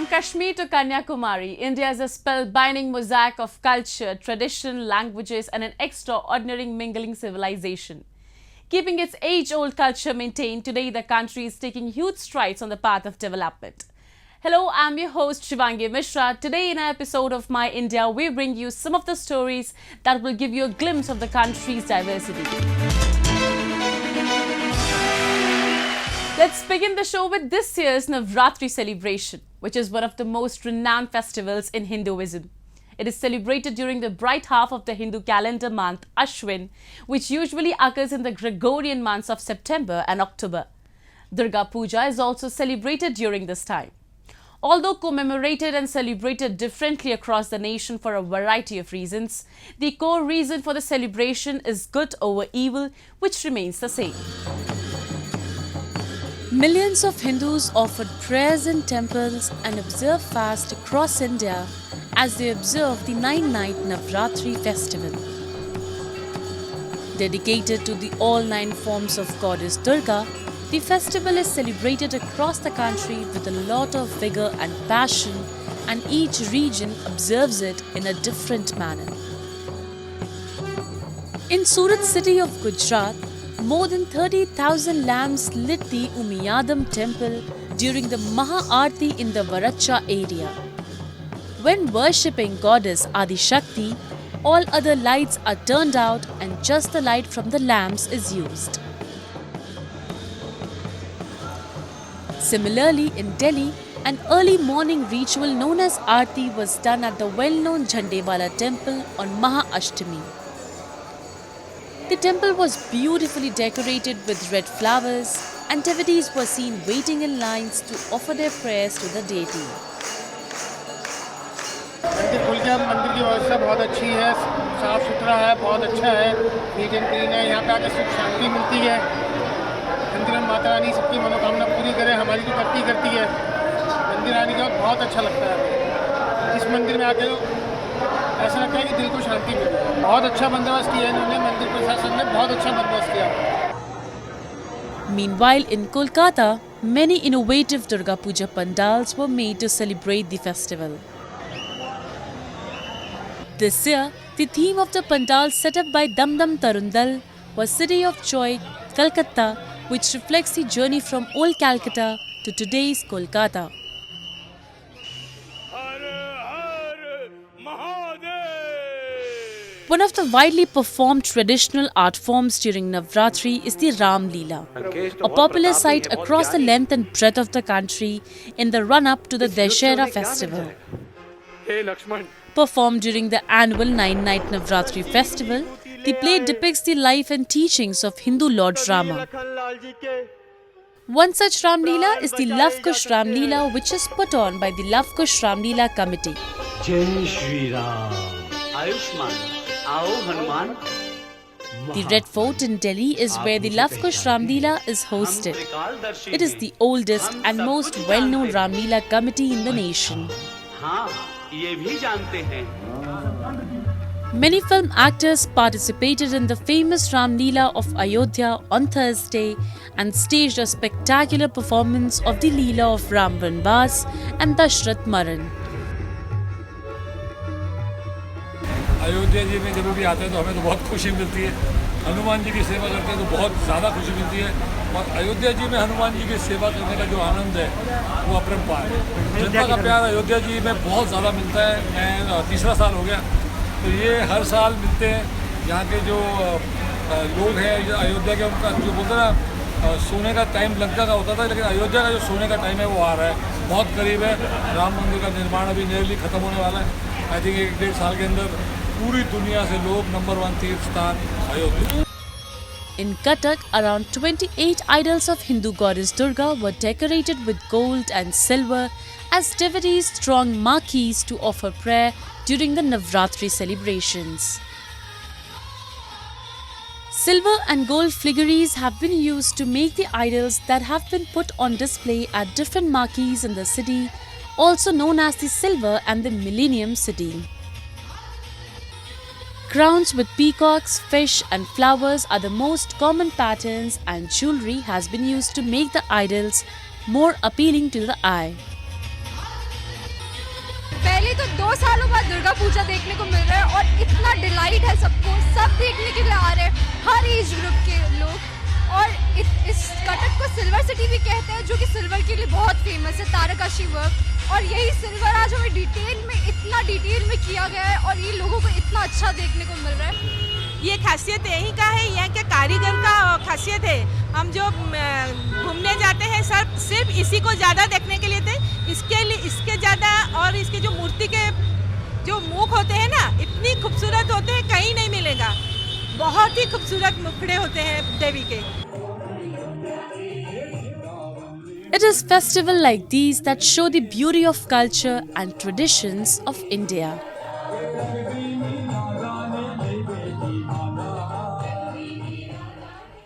Kashmir to Kanyakumari, India is a spellbinding mosaic of culture, tradition, languages and an extraordinary mingling civilization. Keeping its age-old culture maintained, today the country is taking huge strides on the path of development. Hello, I'm your host Shivangi Mishra. Today in our episode of My India, we bring you some of the stories that will give you a glimpse of the country's diversity. Let's begin the show with this year's Navratri celebration, which is one of the most renowned festivals in Hinduism. It is celebrated during the bright half of the Hindu calendar month Ashwin, which usually occurs in the Gregorian months of September and October. Durga Puja is also celebrated during this time. Although commemorated and celebrated differently across the nation for a variety of reasons, the core reason for the celebration is good over evil, which remains the same. Millions of Hindus offered prayers in temples and observed fast across India as they observe the 9-night Navratri festival. Dedicated to the all 9 forms of goddess Durga, the festival is celebrated across the country with a lot of vigor and passion, and each region observes it in a different manner. In Surat city of Gujarat, more than 30,000 lamps lit the Umayadam temple during the Maha Aarti in the Varacha area. When worshipping goddess Adi Shakti, all other lights are turned out and just the light from the lamps is used. Similarly, in Delhi, an early morning ritual known as Aarti was done at the well-known Jhandewala temple on Maha Ashtami. The temple was beautifully decorated with red flowers, and devotees were seen waiting in lines to offer their prayers to the deity. मंदिर खुल गया। मंदिर की व्यवस्था बहुत अच्छी है, साफ सुथरा है, बहुत अच्छा है, नीट एंड क्लीन है। यहाँ पे आकर सुख शांति मिलती है। मंदिर में माता रानी सबकी मनोकामना पूरी करे, हमारी तो करती है। मंदिर आने के बाद बहुत अच्छा लगता है। इस मंदिर में आकर ऐसा लगता है कि दिल को शांति मिलती है। बहुत अच्छा बंदोबस्त किया इन्होंने, मंदिर प्रशासन ने बहुत अच्छा बंदोबस्त किया। Meanwhile, in Kolkata, many innovative Durga Puja pandals were made to celebrate the festival. This year, the theme of the pandal set up by Dam Dam Tarundal was City of Joy, Calcutta, which reflects the journey from old Calcutta to today's Kolkata. One of the widely performed traditional art forms during Navratri is the Ram Leela, a popular sight across the length and breadth of the country in the run-up to the Dashera festival. Performed during the annual 9-night Navratri festival, the play depicts the life and teachings of Hindu Lord Rama. One such Ram Leela is the Love Kush Ram Leela, which is put on by the Love Kush Ram Leela committee. Jai Shri Ram. Ayushman. The Red Fort in Delhi is where the Love Kush Ram Leela is hosted. It is the oldest and most well-known Ram Leela committee in the nation. Many film actors participated in the famous Ram Leela of Ayodhya on Thursday and staged a spectacular performance of the Leela of Ram Vanvas and Dashrath Maran. Ayodhya ji में जब भी आते हैं तो हमें तो बहुत खुशी मिलती है। हनुमान जी की सेवा करते हैं तो बहुत ज़्यादा खुशी मिलती है, और अयोध्या जी में हनुमान जी की सेवा करने का जो आनंद है वो अपरंपार है। जनता का प्यार अयोध्या जी में बहुत ज़्यादा मिलता है। मैं तीसरा साल हो गया, तो ये हर साल मिलते हैं। यहाँ के जो लोग हैं अयोध्या के, उनका जो बोलते हैं ना सोने का टाइम लंका का होता था, लेकिन अयोध्या का जो सोने का टाइम है वो आ रहा है, बहुत करीब है। राम मंदिर का निर्माण अभी नियरली ख़त्म होने वाला है। आई थिंक 1-1.5 साल के अंदर पूरी दुनिया से लोग नंबर 1 तीर्थ स्थान Ayodhya. In Cuttack, around 28 idols of Hindu goddess Durga were decorated with gold and silver as devotees thronged marquees to offer prayer during the Navratri celebrations. Silver and gold filigranes have been used to make the idols that have been put on display at different marquees in the city, also known as the Silver and the Millennium City. Crowns with peacocks, fish and flowers are the most common patterns, and jewellery has been used to make the idols more appealing to the eye. तो 2 सालों बाद दुर्गा पूजा देखने को मिल रहा है और इतना delight है सबको, सब देखने के लिए आ रहे हैं, हर एज ग्रुप के लोग। और इस कटक को सिल्वर सिटी भी कहते हैं, जो कि सिल्वर के लिए बहुत फेमस है, तारकशी वर्क। और यही सिल्वर आज हमें इतना डिटेल में किया गया है और ये लोगों को इतना अच्छा देखने को मिल रहा है। ये खासियत यहीं का है, यहाँ के कारीगर का खासियत है। हम जो घूमने जाते हैं सिर्फ इसी को ज़्यादा देखने के लिए थे, इसके ज़्यादा। और इसके जो मूर्ति के जो मुख होते हैं ना, इतनी खूबसूरत होते हैं, कहीं नहीं मिलेगा। बहुत ही खूबसूरत मुखड़े होते हैं देवी के। It is festivals like these that show the beauty of culture and traditions of India.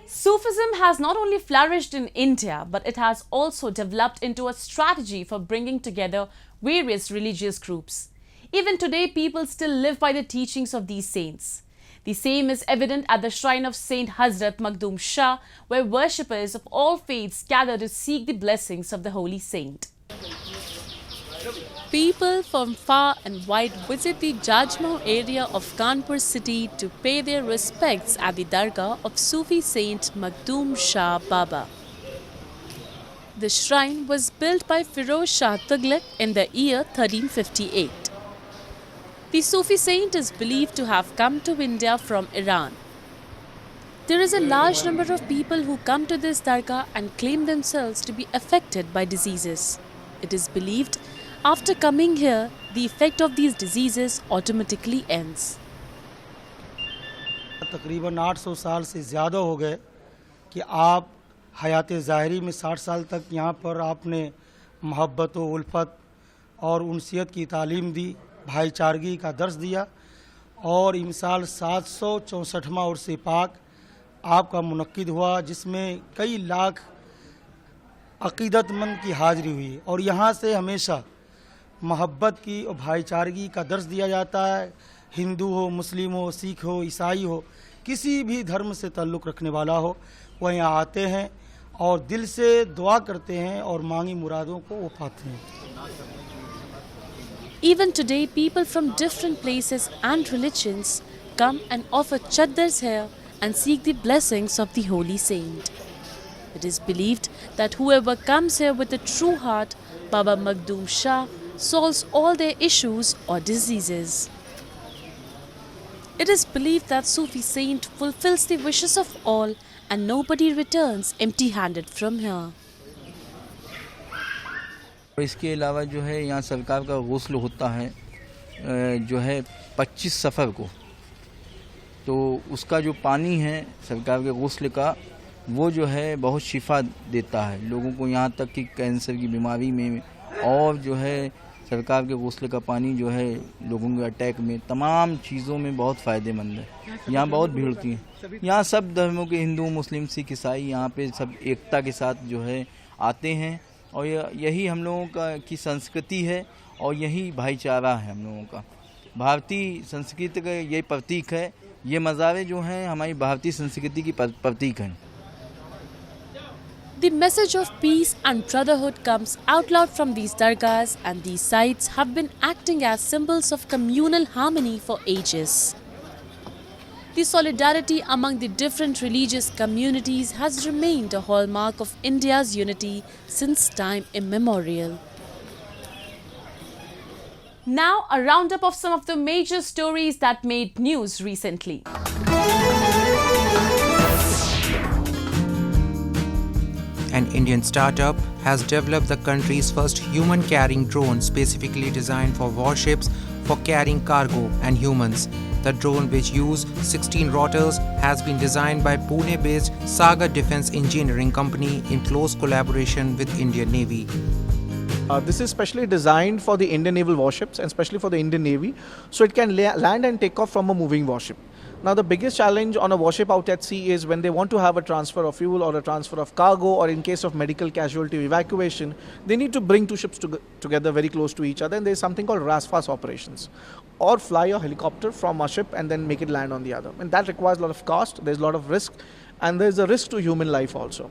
Sufism has not only flourished in India, but it has also developed into a strategy for bringing together various religious groups. Even today, people still live by the teachings of these saints. The same is evident at the shrine of Saint Hazrat Makhdoom Shah, where worshippers of all faiths gather to seek the blessings of the holy saint. People from far and wide visit the Jajmau area of Kanpur city to pay their respects at the Dargah of Sufi Saint Makhdoom Shah Baba. The shrine was built by Firoz Shah Tughlaq in the year 1358. The Sufi saint is believed to have come to India from Iran. There is a large number of people who come to this dargah and claim themselves to be affected by diseases. It is believed after coming here, the effect of these diseases automatically ends. तकरीबन 800 साल से ज़्यादा हो गए कि आप हयात ज़ाहरी में 60 साल तक यहाँ पर आपने मोहब्बत व उल्फत और उनसियत की तालीम दी, भाईचारगी का दर्स दिया। और इमसाल 764वां उर्स पाक आपका मुनक्किद हुआ, जिसमें कई लाख अक़ीदतमंद की हाज़िरी हुई। और यहाँ से हमेशा मोहब्बत की और भाईचारगी का दर्स दिया जाता है। हिंदू हो, मुस्लिम हो, सिख हो, ईसाई हो, किसी भी धर्म से ताल्लुक़ रखने वाला हो, वह यहाँ आते हैं और दिल से दुआ करते हैं और मांगी मुरादों को वो पाते हैं। Even today, people from different places and religions come and offer chaddars here and seek the blessings of the holy saint. It is believed that whoever comes here with a true heart, Baba Makhdoom Shah solves all their issues or diseases. It is believed that Sufi saint fulfills the wishes of all and nobody returns empty-handed from here. इसके अलावा जो है यहाँ सरकार का गुस्ल होता है जो है 25 सफ़र को, तो उसका जो पानी है सरकार के गुस्ल का, वो जो है बहुत शिफा देता है लोगों को, यहाँ तक कि कैंसर की बीमारी में। और जो है सरकार के गुस्ल का पानी जो है लोगों के अटैक में, तमाम चीज़ों में बहुत फ़ायदेमंद है। यहाँ बहुत भीड़ होती है। यहाँ सब धर्मों के, हिंदू, मुस्लिम, सिख, ईसाई यहाँ पे सब एकता के साथ जो है आते हैं। और यही हम लोगों की संस्कृति है और यही भाईचारा है हम लोगों का। भारतीय संस्कृति का ये प्रतीक है। ये मज़ारे जो हैं हमारी भारतीय संस्कृति की प्रतीक हैं। The message of peace and brotherhood comes out loud from these dargahs, and these sites have been acting as symbols of communal harmony for ages. The solidarity among the different religious communities has remained a hallmark of India's unity since time immemorial. Now, a roundup of some of the major stories that made news recently. An Indian startup has developed the country's first human-carrying drone specifically designed for warships for carrying cargo and humans. The drone, which uses 16 rotors, has been designed by Pune-based Saga Defence Engineering Company in close collaboration with Indian Navy. This is specially designed for the Indian naval warships and especially for the Indian Navy, so it can land and take off from a moving warship. Now, the biggest challenge on a warship out at sea is when they want to have a transfer of fuel or a transfer of cargo, or in case of medical casualty evacuation, they need to bring two ships together very close to each other, and there is something called RASFAS operations, or fly a helicopter from a ship and then make it land on the other. And that requires a lot of cost, there's a lot of risk, and there's a risk to human life also.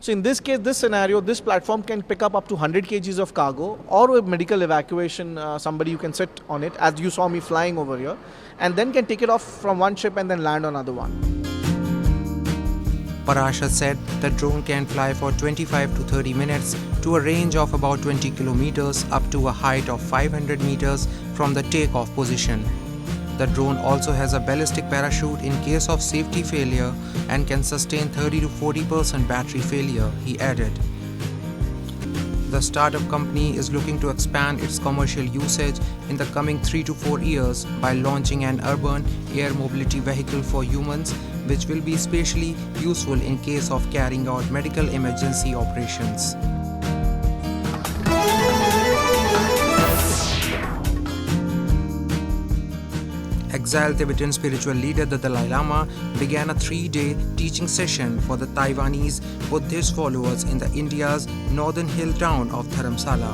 So in this case, this scenario, this platform can pick up to 100 kgs of cargo, or with medical evacuation, somebody you can sit on it, as you saw me flying over here, and then can take it off from one ship and then land on another one. Parashar said the drone can fly for 25 to 30 minutes to a range of about 20 kilometers up to a height of 500 meters from the takeoff position. The drone also has a ballistic parachute in case of safety failure and can sustain 30 to 40% battery failure, he added. The startup company is looking to expand its commercial usage in the coming 3 to 4 years by launching an urban air mobility vehicle for humans, which will be especially useful in case of carrying out medical emergency operations. Exiled Tibetan spiritual leader the Dalai Lama began a 3-day teaching session for the Taiwanese Buddhist followers in the India's northern hill town of Dharamsala.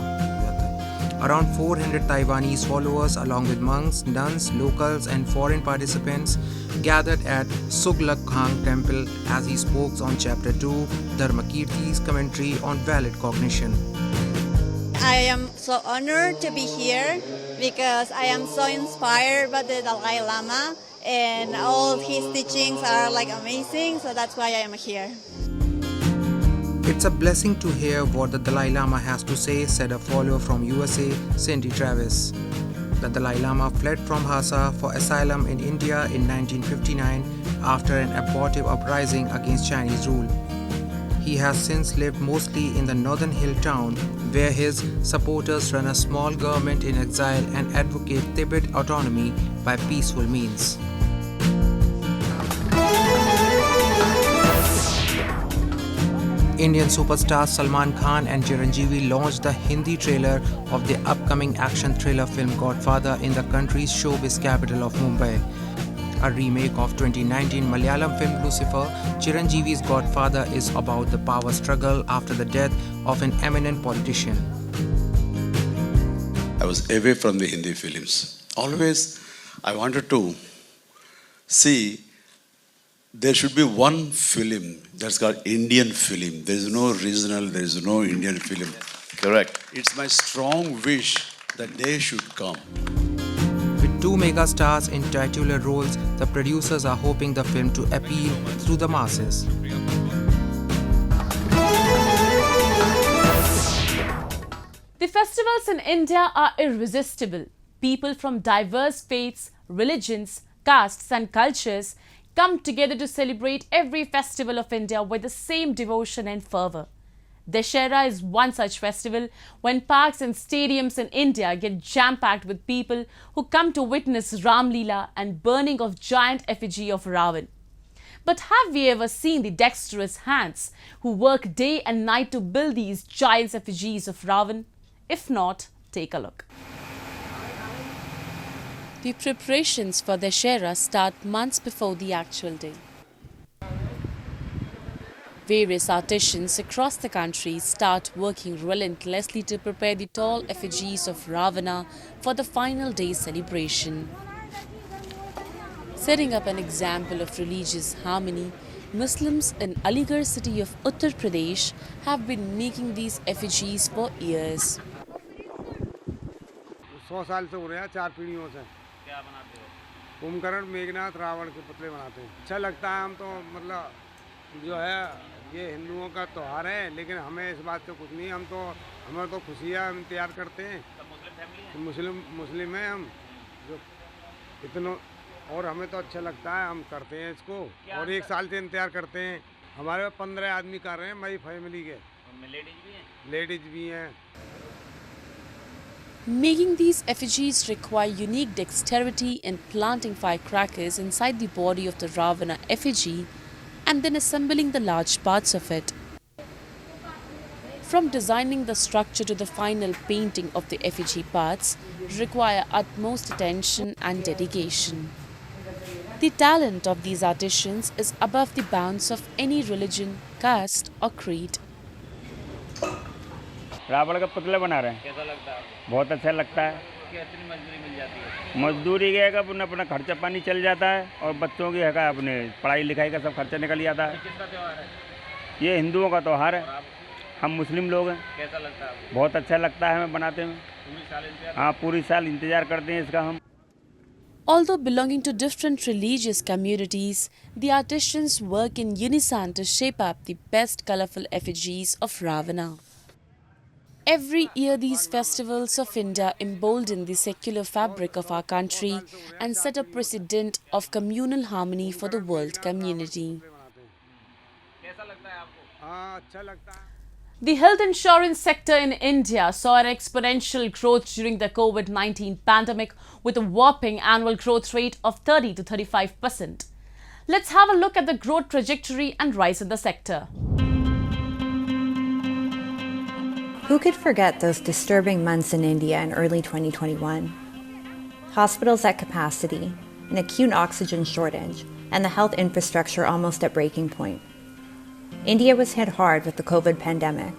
Around 400 Taiwanese followers along with monks, nuns, locals and foreign participants gathered at Suglakhang temple as he spoke on chapter 2, Dharmakirti's commentary on valid cognition. I am so honored to be here because I am so inspired by the Dalai Lama, and all his teachings are like amazing, so that's why I am here. It's a blessing to hear what the Dalai Lama has to say, said a follower from USA, Cindy Travis. The Dalai Lama fled from Lhasa for asylum in India in 1959 after an abortive uprising against Chinese rule. He has since lived mostly in the northern hill town, where his supporters run a small government in exile and advocate Tibet autonomy by peaceful means. Indian superstars Salman Khan and Chiranjeevi launched the Hindi trailer of the upcoming action thriller film Godfather in the country's showbiz capital of Mumbai. A remake of 2019 Malayalam film Lucifer, Chiranjeevi's Godfather is about the power struggle after the death of an eminent politician. I was away from the Hindi films. Always I wanted to see there should be one film that's called Indian film. There is no regional, there is no Indian film. Correct. It's my strong wish that they should come. With 2 mega stars in titular roles, the producers are hoping the film to appeal to the masses. The festivals in India are irresistible. People from diverse faiths, religions, castes and cultures come together to celebrate every festival of India with the same devotion and fervour. Dussehra is one such festival when parks and stadiums in India get jam-packed with people who come to witness Ram Leela and burning of giant effigy of Ravan. But have we ever seen the dexterous hands who work day and night to build these giant effigies of Ravan? If not, take a look. The preparations for Dussehra start months before the actual day. Various artisans across the country start working relentlessly to prepare the tall effigies of Ravana for the final day celebration. Setting up an example of religious harmony, Muslims in Aligarh city of Uttar Pradesh have been making these effigies for years. 100 साल से हो रहा है, 4 पीढ़ियों से। क्या बनाते हो? कुंभकर्ण, मेघनाथ, रावण के पुतले बनाते हैं। अच्छा लगता है, हम तो मतलब जो है ये हिंदुओं का त्यौहार है, लेकिन हमें इस बात से कुछ नहीं, हमें तो खुशियाँ हम तैयार करते हैं। मुस्लिम हैं हम, जो इतनों, और हमें तो अच्छा लगता है, हम करते हैं इसको और 1 साल से इंतजार करते हैं। हमारे 15 आदमी कर रहे हैं, मेरी फैमिली के। लेडीज भी हैं। Making these effigies require unique dexterity in planting firecrackers inside the body of the Ravana effigy and then assembling the large parts of it. From designing the structure to the final painting of the effigy parts require utmost attention and dedication. The talent of these artisans is above the bounds of any religion, caste or creed. Ravan का पुतला बना रहे हैं। कैसा लगता है? बहुत अच्छा लगता है। कितनी मजदूरी मिल जाती है? मजदूरी के का अपना खर्चा पानी चल जाता है और बच्चों की है का अपने पढ़ाई लिखाई का सब खर्चा निकल जाता है। किसका त्योहार है? ये हिंदुओं का त्यौहार है, हम मुस्लिम लोग हैं। कैसा लगता है आपको? बहुत अच्छा लगता है हमें बनाते हुए। हाँ, पूरी साल इंतजार करते हैं इसका हम। Although belonging to different religious communities, the artisans work in unison to shape up the best colourful effigies of Ravana. Every year these festivals of India embolden the secular fabric of our country and set a precedent of communal harmony for the world community. The health insurance sector in India saw an exponential growth during the COVID-19 pandemic with a whopping annual growth rate of 30 to 35%. Let's have a look at the growth trajectory and rise in the sector. Who could forget those disturbing months in India in early 2021? Hospitals at capacity, an acute oxygen shortage, and the health infrastructure almost at breaking point. India was hit hard with the COVID pandemic,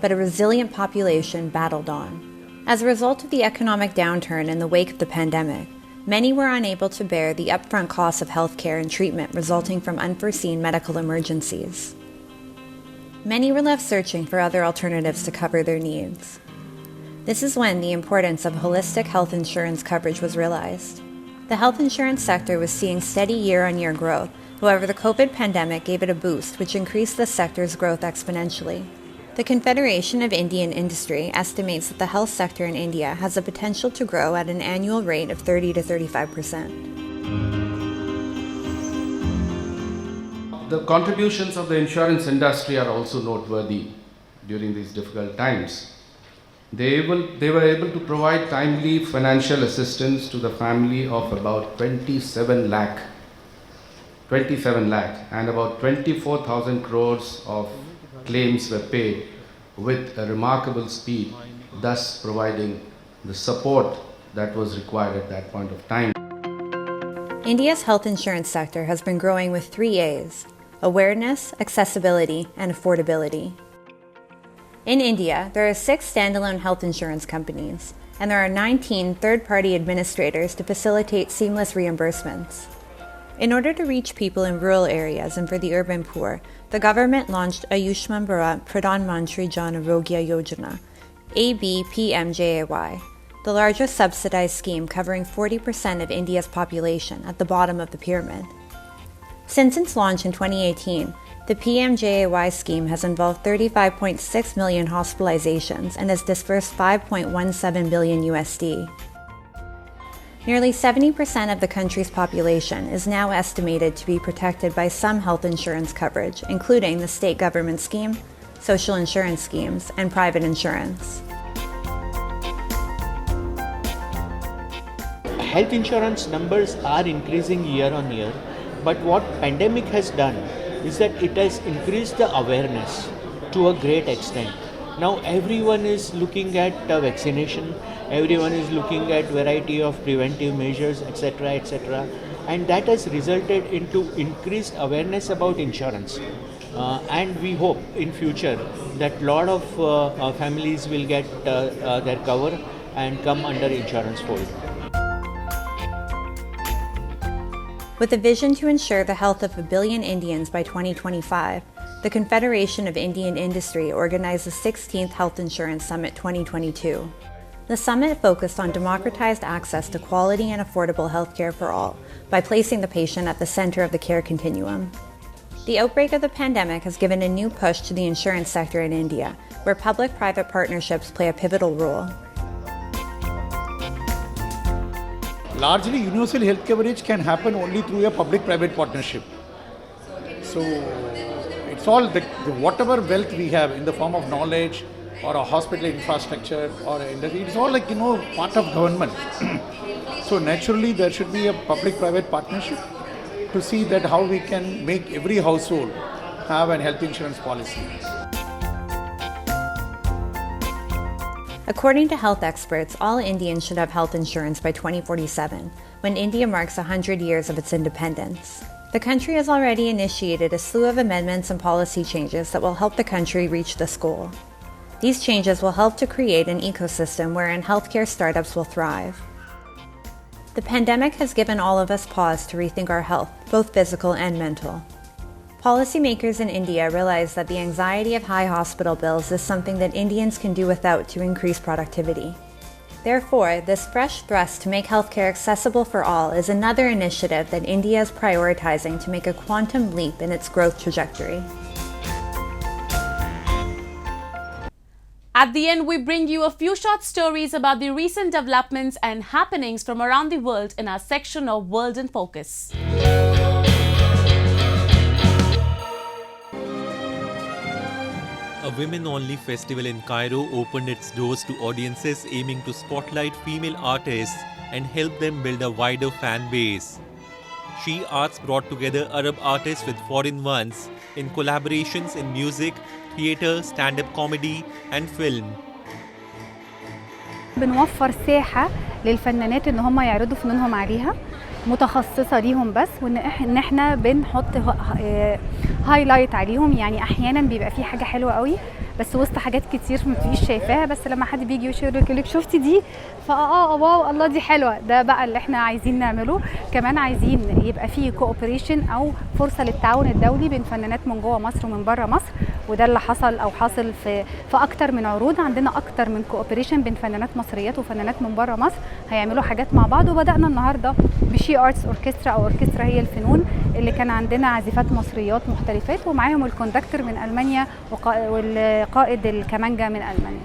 but a resilient population battled on. As a result of the economic downturn in the wake of the pandemic, many were unable to bear the upfront costs of healthcare and treatment resulting from unforeseen medical emergencies. Many were left searching for other alternatives to cover their needs. This is when the importance of holistic health insurance coverage was realized. The health insurance sector was seeing steady year-on-year growth. However, the COVID pandemic gave it a boost, which increased the sector's growth exponentially. The Confederation of Indian Industry estimates that the health sector in India has the potential to grow at an annual rate of 30 to 35%. The contributions of the insurance industry are also noteworthy during these difficult times. They were able to provide timely financial assistance to the family of about 27 lakh and about 24,000 crores of claims were paid with a remarkable speed, thus providing the support that was required at that point of time. India's health insurance sector has been growing with 3 A's: awareness, accessibility, and affordability. In India, there are 6 standalone health insurance companies, and there are 19 third-party administrators to facilitate seamless reimbursements. In order to reach people in rural areas and for the urban poor, the government launched Ayushman Bharat Pradhan Mantri Jan Arogya Yojana, ABPMJAY, the largest subsidized scheme covering 40% of India's population at the bottom of the pyramid. Since its launch in 2018, the PMJAY scheme has involved 35.6 million hospitalizations and has disbursed $5.17 billion USD. Nearly 70% of the country's population is now estimated to be protected by some health insurance coverage, including the state government scheme, social insurance schemes, and private insurance. Health insurance numbers are increasing year on year, but what pandemic has done is that it has increased the awareness to a great extent. Now everyone is looking at vaccination, everyone is looking at variety of preventive measures, etc., and that has resulted into increased awareness about insurance. And we hope in future that lot of families will get their cover and come under insurance fold. With a vision to ensure the health of 1 billion Indians by 2025, the Confederation of Indian Industry organized the 16th Health Insurance Summit 2022. The summit focused on democratized access to quality and affordable healthcare for all by placing the patient at the center of the care continuum. The outbreak of the pandemic has given a new push to the insurance sector in India, where public-private partnerships play a pivotal role. Largely, universal health coverage can happen only through a public-private partnership. So, it's all whatever wealth we have in the form of knowledge or a hospital infrastructure or industry, it's all part of government. So naturally, there should be a public-private partnership to see that how we can make every household have a health insurance policy. According to health experts, all Indians should have health insurance by 2047, when India marks 100 years of its independence. The country has already initiated a slew of amendments and policy changes that will help the country reach this goal. These changes will help to create an ecosystem wherein healthcare startups will thrive. The pandemic has given all of us pause to rethink our health, both physical and mental. Policymakers in India realize that the anxiety of high hospital bills is something that Indians can do without to increase productivity. Therefore, this fresh thrust to make healthcare accessible for all is another initiative that India is prioritizing to make a quantum leap in its growth trajectory. At the end, we bring you a few short stories about the recent developments and happenings from around the world in our section of World in Focus. A women-only festival in Cairo opened its doors to audiences aiming to spotlight female artists and help them build a wider fan base. She Arts brought together Arab artists with foreign ones in collaborations in music, theatre, stand-up comedy and film. بنوفر ساحة للفنانات ان هم يعرضوا فنونهم عليها متخصصة ليهم بس وان احنا بنحط هايلايت عليهم يعني احيانا بيبقى في حاجة حلوة قوي بس وسط حاجات كتير ما بتبقيش شايفاها بس لما حد بيجي يقول لك شفتي دي واو الله دي حلوة ده بقى اللي احنا عايزين نعمله. كمان عايزين يبقى في كوبريشن او فرصة للتعاون الدولي بين فنانات من جوه مصر ومن بره مصر وده اللي حاصل في اكتر من عروض. عندنا اكتر من كوبريشن بين فنانات مصريات وفنانات من بره مصر هيعملوا حاجات مع بعض وبدأنا النهارده بشي ارتس اوركسترا او اوركسترا هي الفنون اللي كان عندنا عازفات مصريات محترفات ومعاهم الكوندكتور من المانيا والقائد الكمانجا من المانيا.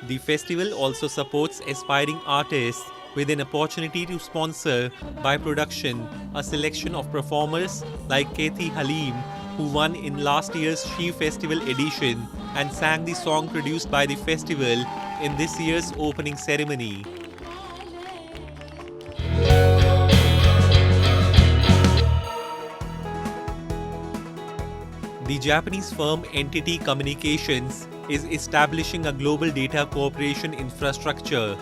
The festival also supports aspiring artists with an opportunity to sponsor by production a selection of performers like Kathy Halim, who won in last year's She Festival edition and sang the song produced by the festival in this year's opening ceremony. The Japanese firm Entity Communications is establishing a global data cooperation infrastructure.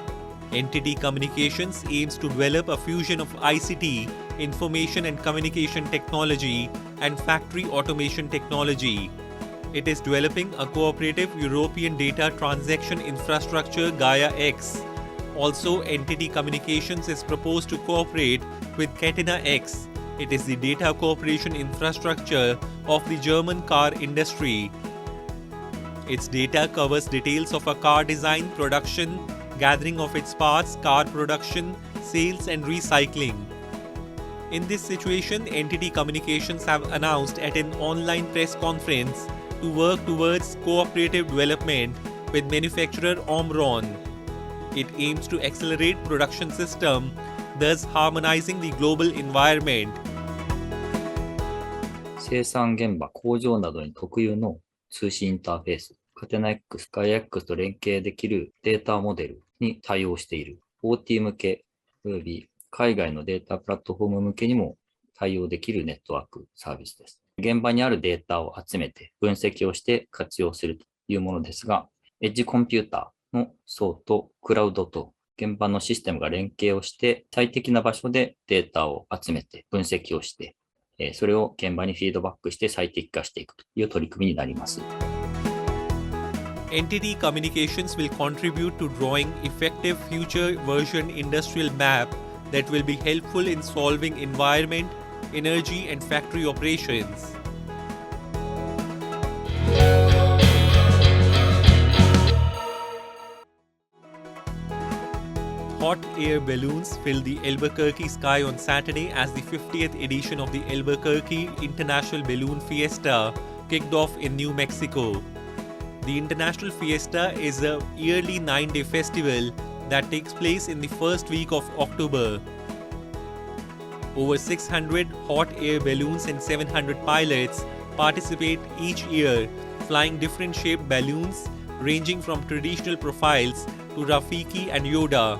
Entity Communications aims to develop a fusion of ICT, information and communication technology, and factory automation technology. It is developing a cooperative European data transaction infrastructure Gaia-X. Also, Entity Communications is proposed to cooperate with Catena-X. It is the data cooperation infrastructure of the German car industry. Its data covers details of a car design, production, gathering of its parts, car production, sales and recycling. In this situation, Entity Communications have announced at an online press conference to work towards cooperative development with manufacturer Omron. It aims to accelerate production system, thus harmonizing the global environment. 生産現場、工場などに特有の通信インターフェース、カテナ X、ガイア X と連携できるデータモデルに対応している OT 向けおよび海外のデータプラットフォーム向けにも対応できるネットワークサービスです。現場にあるデータを集めて分析をして活用するというものですが、エッジコンピューターの層とクラウドと現場のシステムが連携をして最適な場所でデータを集めて分析をしてそれを現場にフィードバックして最適化していくという取り組みになります。Entity Communications will contribute to drawing effective future version industrial map that will be helpful in solving environment, energy and factory operations. Hot air balloons filled the Albuquerque sky on Saturday as the 50th edition of the Albuquerque International Balloon Fiesta kicked off in New Mexico. The International Fiesta is a yearly 9-day festival that takes place in the first week of October. Over 600 hot air balloons and 700 pilots participate each year, flying different shaped balloons ranging from traditional profiles to Rafiki and Yoda.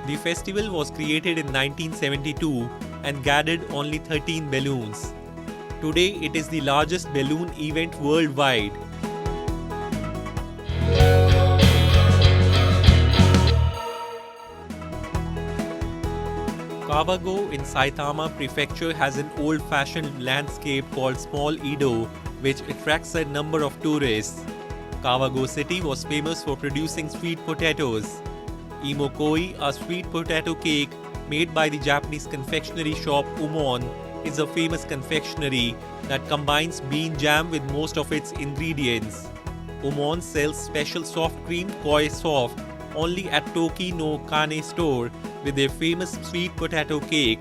The festival was created in 1972 and gathered only 13 balloons. Today, it is the largest balloon event worldwide. Kawagoe in Saitama Prefecture has an old-fashioned landscape called Small Edo, which attracts a number of tourists. Kawagoe city was famous for producing sweet potatoes. Imokoi, a sweet potato cake made by the Japanese confectionery shop Umon, is a famous confectionery that combines bean jam with most of its ingredients. Oman sells special soft cream Koi Soft only at Toki no Kane store with their famous sweet potato cake.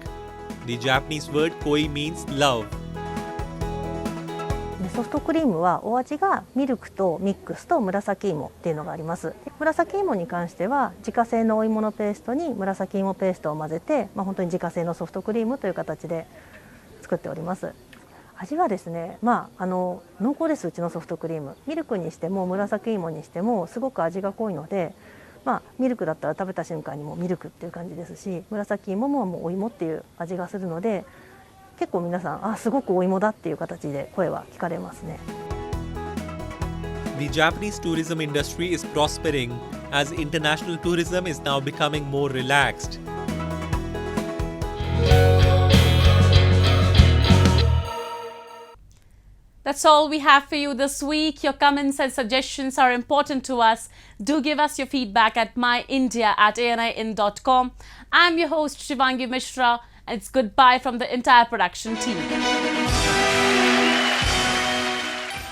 The Japanese word koi means love. ソフトクリームはお味がミルクとミックスと紫芋っていうのがあります。紫芋に関しては自家製のお芋のペーストに紫芋ペーストを混ぜて、本当に自家製のソフトクリームという形で作っております。味はですね、濃厚です。うちのソフトクリーム、ミルクにしても紫芋にしてもすごく味が濃いので、ミルクだったら食べた瞬間にもうミルクっていう感じですし、紫芋ももうお芋っていう味がするので、結構皆さんすごくお芋だっていう形で声は聞かれますね。The Japanese tourism industry is prospering as international tourism is now becoming more relaxed. That's all we have for you this week. Your comments and suggestions are important to us. Do give us your feedback at myindia@anin.com. I'm your host Shivangi Mishra. It's goodbye from the entire production team.